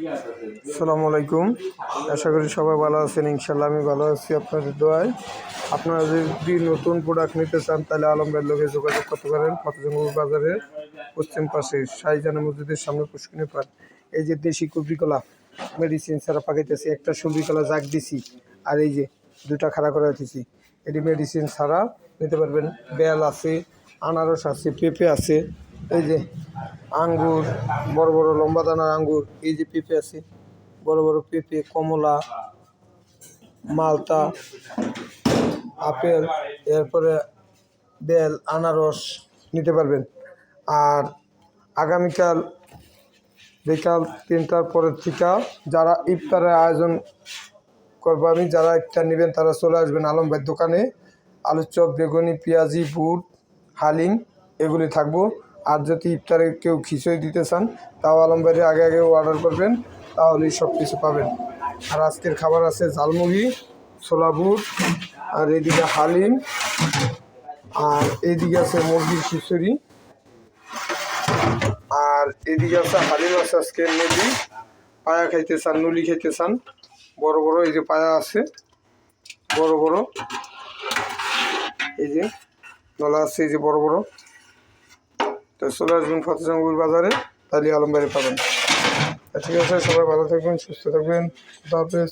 আসসালামু আলাইকুম। আশা করি সবাই ভালো আছেন। ইনশাল্লাহ আমি ভালো আছি আপনাদের দোয়ায়। আপনারা যদি নতুন প্রোডাক্ট নিতে চান তাহলে আলম ভাইয়ের লগে যোগাযোগ করতে পারেন। ফতেজঙ্গুর বাজারের পশ্চিম পাশে শাহজাহান মসজিদের সামনে পুষ্কিনী পার্ক। এই যে দেশি কবরি কলা মেডিসিন ছাড়া পাকাইতেছি, একটা সবজি কলা জাগ দিছি, আর এই যে দুটা খাড়া করে দিছি, এটি মেডিসিন ছাড়া নিতে পারবেন। বেল আছে, আনারস আছে, পেঁপে আছে, এই যে আঙ্গুর, বড় বড় লম্বা দানার আঙ্গুর, এই যে পেঁপে আছে, বড় বড় পেঁপে, কমলা, মালটা, আপেল, এরপরে বেল, আনারস নিতে পারবেন। আর আগামীকাল বিকাল 3টার পরের থেকে যারা ইফতারের আয়োজন করবো আমি, যারা ইফতার নেবেন তারা চলে আসবেন আলম ভাইয়ের দোকানে। আলুর চপ, বেগুনি, পেঁয়াজি, বুট, হালিম এগুলি থাকবো। আর যদি ইফতারে কেউ খিচুড়ি দিতে চান তাও আলম ভাইয়ের আগে আগে অর্ডার করবেন, তাহলেই সব কিছু পাবেন। আর আজকের খাবার আছে ঝালমুড়ি, ছোলা বুট, আর এদিকে হালিম, আর এদিকে আছে মুরগির খিচুড়ি, আর এদিকে আছে হালিম আছে আজকে নদী। পায়া খাইতে চান, নুলি খাইতে চান, বড় বড় এই যে পায়া আছে, বড় বড় এই যে নলা আছে, এই যে বড় বড়। তো চলে আসবেন ফতেজঙ্গুর বাজারে, তাহলে আলম ভাই পাবেন। ঠিক আছে, সবাই ভালো থাকবেন, সুস্থ থাকবেন। খুদা হাফেজ।